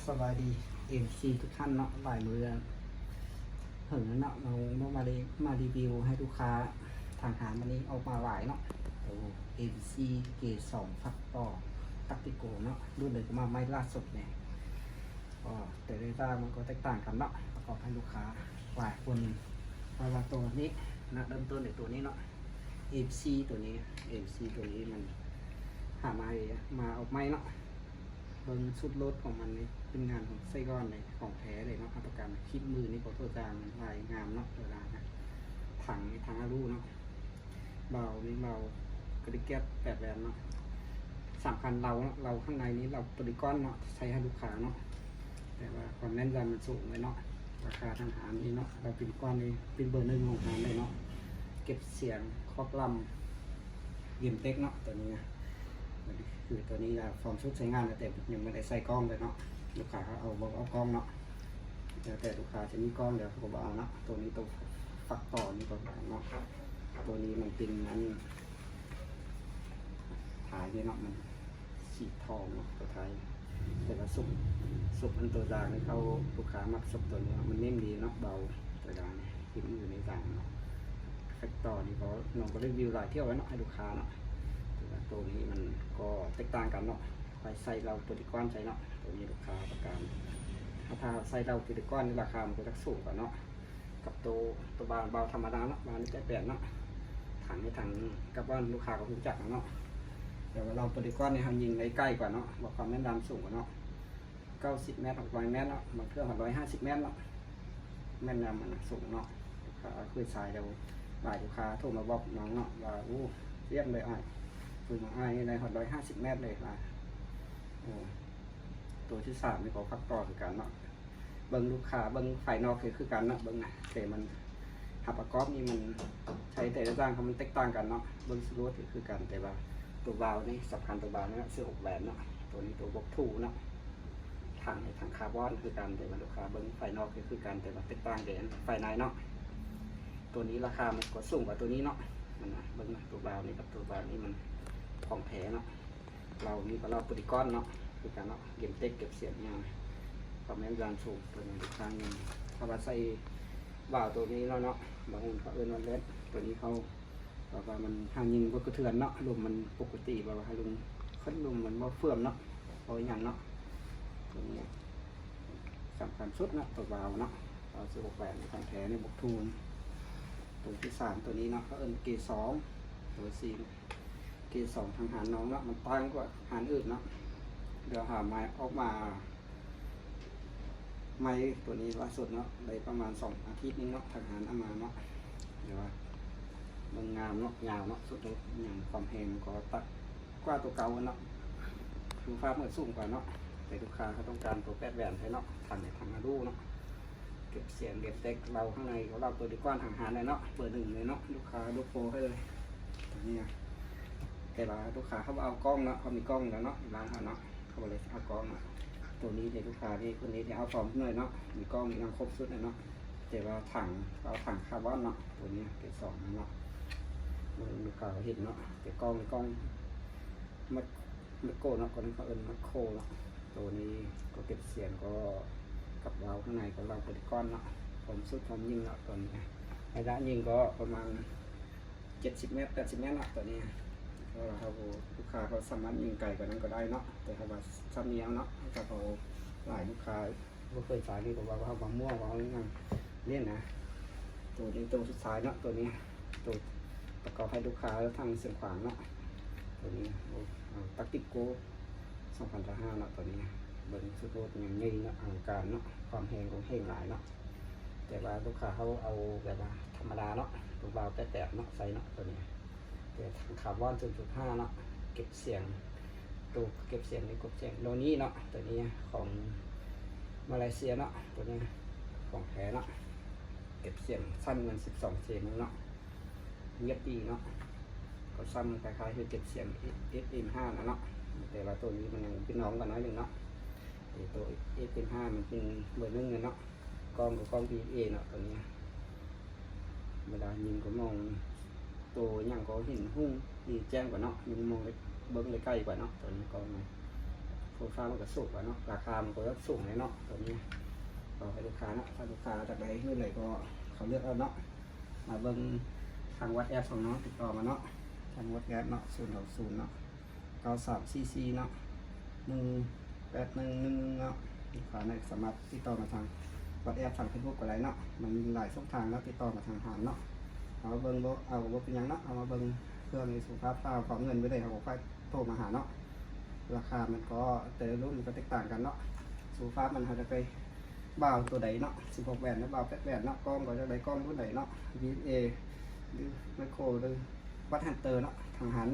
สบายดีเอ็มซีทุกท่านเนาะหลายมือเหิงเนาะเรามารีวิวให้ลูกค้าทางหารวันนี้ออกมาหลายเนาะโอ้เอ็มซีเกรดสองฟักต่อตักติโกเนาะรุ่นเลยก็มาไม่ล่าสุดเนี่ยก็แต่ในด้านมันก็แตกต่างกันเนาะประกอบให้ลูกค้าหลายคนมาตัวนี้นะเริ่มต้นในตัวนี้เนาะเอ็มซีตัวนี้เอ็มซีตัวนี้มันหามาออกไม่เนาะเบิ้งสุดรถของมันนี่เป็นงานของไส้ก้อนเลยของแท้เลยเนาะอัปการคลิปมือนี่ขอตัวจางลายงามเนาะเวลานะถังในทางอารูเนาะเบานี่เบากระดิกแก๊ส8 แวนเนาะสำคัญเราข้างในนี้เราตัวดิก้อนเนาะใช้ให้ลูกค้าเนาะแต่ว่าความแน่นยำมันสูงเลยเนาะราคาทางหารนี่เนาะเราเป็นก้อนนี้เป็นเบอร์ 1ของหารเลยเนาะเก็บเสียงครอบลำเยี่ยมเต็กเนาะตัวนี้คือตัวนี้ฟอร์มชุดใช้งานแต่ยังไม่ได้ใส่กล้องเลยเนาะลูกค้าเขาเอากล้องเนาะแต่ลูกค้าจะมีกล้องเดี๋ยวเขาบอกเอาเนาะตัวนี้ตัวฝักต่อนี่ตัวเนาะตัวนี้มันเป็นนั้นถ่ายเนี่ยเนาะมันสีทองเนาะตัวไทยแต่ว่าสุกอันตัวจางนี่เขาลูกค้ามักสุกตัวนี้มันนิ่มดีเนาะเบาตัวจางกินอยู่ในจางเนาะฝักต่อนี่เขาลองก็รีวิวหลายเที่ยวไว้เนาะให้ลูกค้าเนาะตัวนี้มันก็แตกต่างกันเนาะไปใส่เราตัวที่ก้อนใส่เนาะตัวนี้ลูกค้าประกันถ้าใส่เราตัวที่ก้อนนี่ราคามันก็จะสูงกว่าเนาะกับตัวเบาธรรมดาเนาะบางนี่8 แวนเนาะถังในถังกับว่าลูกค้าก็รู้จักเนาะแต่ว่าเราตัวที่ก้อนเนี่ยทำยิงใกล้กว่าเนาะบอกความแม่นยำสูงกว่าเนาะ90 เมตร600 เมตรเนาะบางเครื่อง150 เมตรเนาะแม่นยำมันสูงเนาะลูกค้าคุยสายเดี๋ยวหลายลูกค้าโทรมาบอกน้องเนาะว่าเรียบเลยคือมาใน150 เมตรเลยนะตัวที่3นี่ก็พักต่อคือกันเนาะเบิ้งลูกค้าเบิ้งไฟนอกคือกันเนาะเบิ้งนะแต่มันหับประกอบนี่มันใช้แต่ละจ้างเขามันแตกต่างกันเนาะเบิ้งสรูทคือกันแต่ว่าตัวบาวนี่สำคัญตัวบาวนี่เสื้อ6 แวนเนาะตัวนี้ตัวบล็อกทูเนาะถังคาร์บอนคือกันแต่ว่าลูกค้าเบิ้งไฟนอกคือกันแต่ว่าแตกต่างเด่นไฟในเนาะตัวนี้ราคามันก็สูงกว่าตัวนี้เนาะมันนะเบิ้งนะตัวบาวนี่กับตัวบาวนี่มันของแท้เนาะเรามีกับเราปฏิกรเนาะคือการเนาะเก็บเต็กเก็บเสียงเนี่ยความแม่นยำสูงตัวนี้ทุกครั้งนึงถ้าว่าใส่บ่าวตัวนี้เนาะบางคนเขาวันเล็ดตัวนี้เขาบอกว่ามันทางยิงก็กระเทือนเนาะลมมันปกติบอกว่าให้ลมขึ้นลมมันว่าเฟื่อมเนาะเอาอย่างเนาะตัวนี้สำคัญสุดเนาะตัวบ่าวเนาะเราซื้อ6 แวนของแท้ในบกทูนตัวที่3ตัวนี้เนาะเขาเกรด2ตัว4เกรด2ทางหารน้องเนาะมันตั้งกว่าหารอื่นเนาะเดี๋ยวหาไม้ออกมาไม้ตัวนี้ล่าสุดเนาะได้ประมาณ2 อาทิตย์นึงเนาะทางหารเอามาเนาะเดี๋ยวว่ามันงามเนาะยาวเนาะสุดเลยอย่างความแพงก็ตัดกว่าตัวเก่าเนาะดูฟ้าเหมือนสูงกว่าเนาะแต่ลูกค้าเขาต้องการตัว8 แวนใช่เนาะทางอารูเนาะเก็บเสียงเก็บเต็กเราข้างในของเราตัวดีกว่าทางหารเลยเนาะเบอร์ 1เลยเนาะลูกค้าลูกโฟให้เลยตัวนี้แต่ว่าลูกค้าเขาเอากล้องเนาะเขามีกล้องแล้วเนาะร้านเขาเนาะเขาเลยเอากล้องตัวนี้ในลูกค้าที่คนนี้ที่เอาฟอร์มหน่อยเนาะมีกล้องมียังครบชุดเลยเนาะแต่ว่าเอาถังคาร์บอนเนาะตัวนี้เกรด2เนาะลูกค้าเห็นเนาะแต่กล้องมัดโก้เนาะคนนี้เขามัดโคเนาะตัวนี้ก็เก็บเสียงก็กับเราข้างในของเราเป็นก้อนเนาะผมสุดผมยิงเนาะตัวนี้ระยะยิงก็ประมาณ70 เมตร80 เมตรเนาะตัวนี้ก็เราลูกค้าเขาสามารถยิงไกลกว่านั้นก็ได้เนาะแต่ถ้าว่าซ้ำเนี้ยเนาะถ้าเขาหลายลูกค้าไม่เคยสายนี่ก็ว่าเขาบางม่วงเขาเล่นนะตัวนี้ตัวสุดท้ายเนาะตัวนี้ตัวประกอบให้ลูกค้าทางเสียงขวางเนาะตัวนี้ตักติโก้2005เนาะตัวนี้เบิ้งสุดโรดอย่างนี้เนาะอ่างการเนาะความแห้งของแห้งหลายเนาะแต่ว่าลูกค้าเขาเอาแบบว่าธรรมดาเนาะตัวเบาแต่เนาะใส่เนาะตัวนี้แต่ทางคาร์บอน 0.5 เนาะเก็บเสียงตัวเก็บเสียงในกบเสียงโลนี้เนาะตัวนี้ของมาเลเซียเนาะตัวนี้ของแท้เนาะเก็บเสียงสั้นเงิน12 เซนเนาะเงียบดีเนาะก็สั้นคล้ายๆคือเก็บเสียง SM5 นะเนาะแต่ว่าตัวนี้มันยังเป็นน้องกันน้อยหนึ่งเนาะตัว SM5 มันเป็นเบอร์ 1เลยเนาะกล้องกับกล้อง PA เนาะตัวนี้เวลายิงก็มองตัวอย่างก็เห็นหุ้งดีแจ้งกว่าเนาะยิงมองเบิ้งเลยใกล้กว่าเนาะตัวนี้ก็ โซฟามันก็สูงกว่าเนาะราคามันก็สูงเลยเนาะตัวนี้ก็ให้ลูกค้าเนาะถ้าลูกค้าจากใดเมื่อไหร่ก็เขาเลือกเอาเนาะมาเบิ่งทางวัดแอปของน้องติดต่อมาเนาะทางวัดแอปเนาะ060เนาะ9344เนาะ18111เนาะลูกค้าในสามารถติดต่อมาทางวัดแอปทางเฟซบุ๊กอะไรเนาะมันมีหลายช่องทางแล้วติดต่อมาทางหารเนาะเอาเบิ่งเอาเป็นยังเนาะเอามาเบิ่งเครื่องในสุขภาพขอเงินไว้เลยเขาก็ค่อยโทรมาหาเนาะราคามันก็แต่ละรุ่นมันก็แตกต่างกันเนาะสุขภาพมันเขาจะไปบ่าวตัวใดเนาะ16แหวนนะบ่าว8แหวนเนาะกล้องก็จะได้กล้องรุ่นใดเนาะ VA หรือไมโครหรือวัดฮันเตอร์เนาะทางหาร